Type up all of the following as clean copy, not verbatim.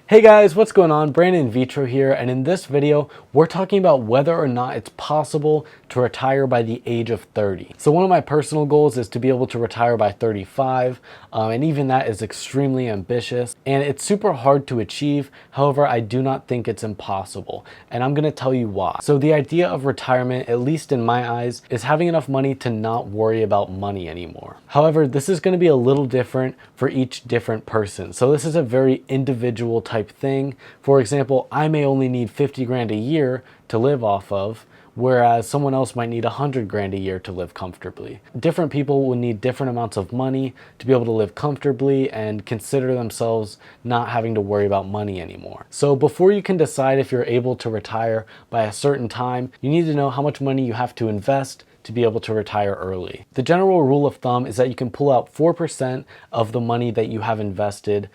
Hey guys, what's going on? Brandon Vitro here, and in this video, we're talking about whether or not it's possible to retire by the age of 30. So one of my personal goals is to be able to retire by 35, and even that is extremely ambitious, and it's super hard to achieve. However, I do not think it's impossible, and I'm gonna tell you why. So the idea of retirement, at least in my eyes, is having enough money to not worry about money anymore. However, this is gonna be a little different for each different person. So this is a very individual type thing. For example, I may only need 50 grand a year to live off of, whereas someone else might need 100 grand a year to live comfortably. Different people will need different amounts of money to be able to live comfortably and consider themselves not having to worry about money anymore. So before you can decide if you're able to retire by a certain time, you need to know how much money you have to invest to be able to retire early. The general rule of thumb is that you can pull out 4% of the money that you have invested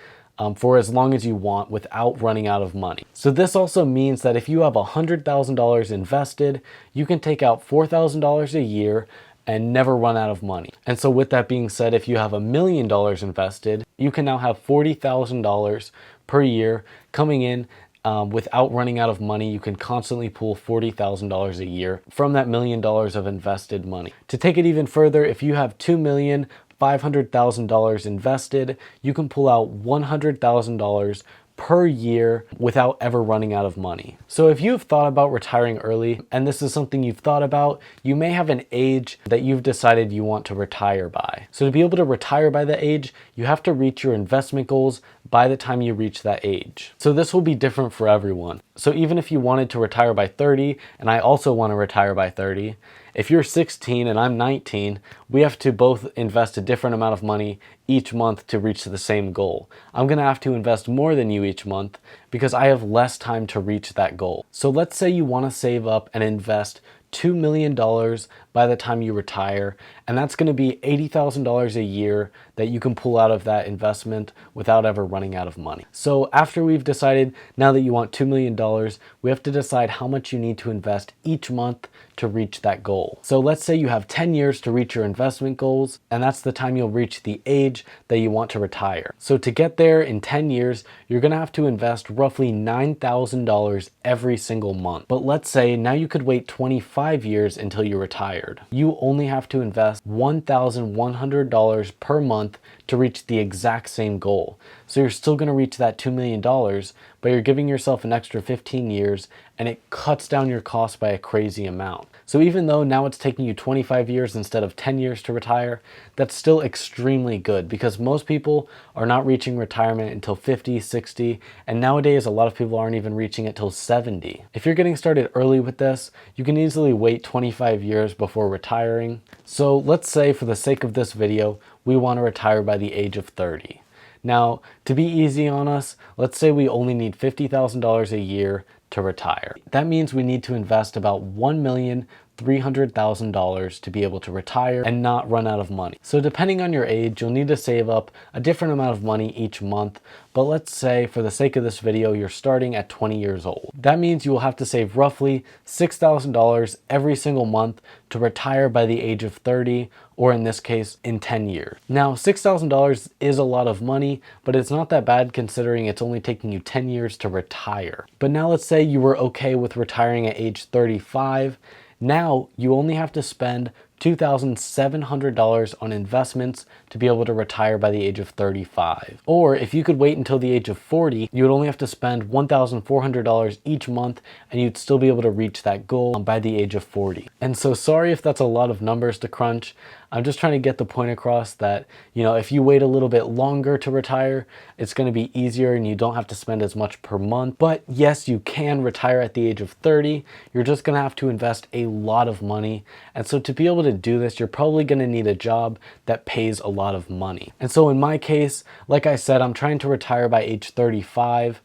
for as long as you want without running out of money. So this also means that if you have $100,000 invested, you can take out $4,000 a year and never run out of money. And so with that being said, if you have $1 million invested, you can now have $40,000 per year coming in without running out of money. You can constantly pull $40,000 a year from that $1 million of invested money. To take it even further, if you have $2,500,000 invested, you can pull out $100,000 per year without ever running out of money. So if you've thought about retiring early, and this is something you've thought about, you may have an age that you've decided you want to retire by. So to be able to retire by that age, you have to reach your investment goals by the time you reach that age. So this will be different for everyone. So even if you wanted to retire by 30, and I also want to retire by 30, if you're 16 and I'm 19, we have to both invest a different amount of money each month to reach the same goal. I'm gonna have to invest more than you each month because I have less time to reach that goal. So let's say you wanna save up and invest $2 million by the time you retire, and that's going to be $80,000 a year that you can pull out of that investment without ever running out of money. So after we've decided now that you want $2 million, we have to decide how much you need to invest each month to reach that goal. So let's say you have 10 years to reach your investment goals, and that's the time you'll reach the age that you want to retire. So to get there in 10 years, you're going to have to invest roughly $9,000 every single month. But let's say now you could wait 25 years until you're retired. You only have to invest $1,100 per month to reach the exact same goal. So you're still going to reach that $2 million, but you're giving yourself an extra 15 years, and it cuts down your cost by a crazy amount. So even though now it's taking you 25 years instead of 10 years to retire, that's still extremely good because most people are not reaching retirement until 50, 60, and nowadays a lot of people aren't even reaching it till 70. If you're getting started early with this, you can easily wait 25 years before retiring. So let's say for the sake of this video, we want to retire by the age of 30. Now, to be easy on us, let's say we only need $50,000 a year to retire. That means we need to invest about $1,300,000 to be able to retire and not run out of money. So depending on your age, you'll need to save up a different amount of money each month. But let's say for the sake of this video, you're starting at 20 years old. That means you will have to save roughly $6,000 every single month to retire by the age of 30, or in this case, in 10 years. Now, $6,000 is a lot of money, but it's not that bad considering it's only taking you 10 years to retire. But now let's say you were okay with retiring at age 35. Now you only have to spend $2,700 on investments to be able to retire by the age of 35. Or if you could wait until the age of 40, you would only have to spend $1,400 each month and you'd still be able to reach that goal by the age of 40. And so sorry if that's a lot of numbers to crunch. I'm just trying to get the point across that, if you wait a little bit longer to retire, it's going to be easier and you don't have to spend as much per month. But yes, you can retire at the age of 30. You're just going to have to invest a lot of money. And so to be able to do this, you're probably going to need a job that pays a lot of money. And so in my case, like I said, I'm trying to retire by age 35.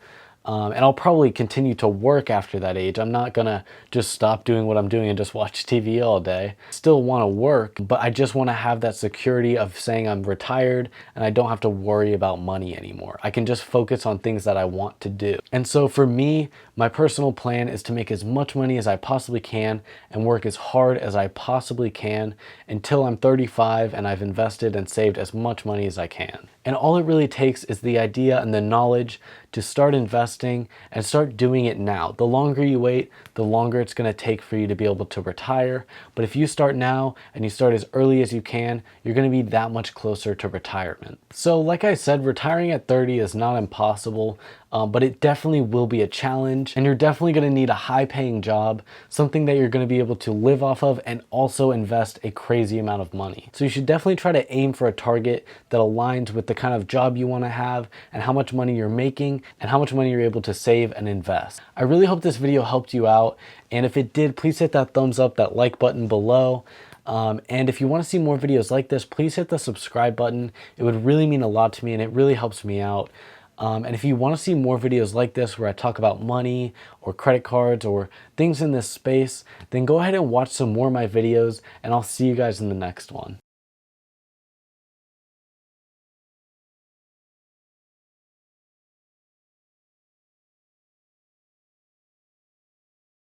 And I'll probably continue to work after that age. I'm not gonna just stop doing what I'm doing and just watch TV all day. Still wanna work, but I just wanna have that security of saying I'm retired and I don't have to worry about money anymore. I can just focus on things that I want to do. And so for me, my personal plan is to make as much money as I possibly can and work as hard as I possibly can until I'm 35 and I've invested and saved as much money as I can. And all it really takes is the idea and the knowledge to start investing and start doing it now. The longer you wait, the longer it's going to take for you to be able to retire. But if you start now and you start as early as you can, you're going to be that much closer to retirement. So like I said, retiring at 30 is not impossible, but it definitely will be a challenge, and you're definitely going to need a high paying job, something that you're going to be able to live off of and also invest a crazy amount of money. So you should definitely try to aim for a target that aligns with the kind of job you want to have and how much money you're making and how much money you're able to save and invest. I really hope this video helped you out, and if it did, please hit that thumbs up, that like button below. And if you want to see more videos like this, please hit the subscribe button. It would really mean a lot to me and it really helps me out. And if you want to see more videos like this where I talk about money or credit cards or things in this space, then go ahead and watch some more of my videos, and I'll see you guys in the next one.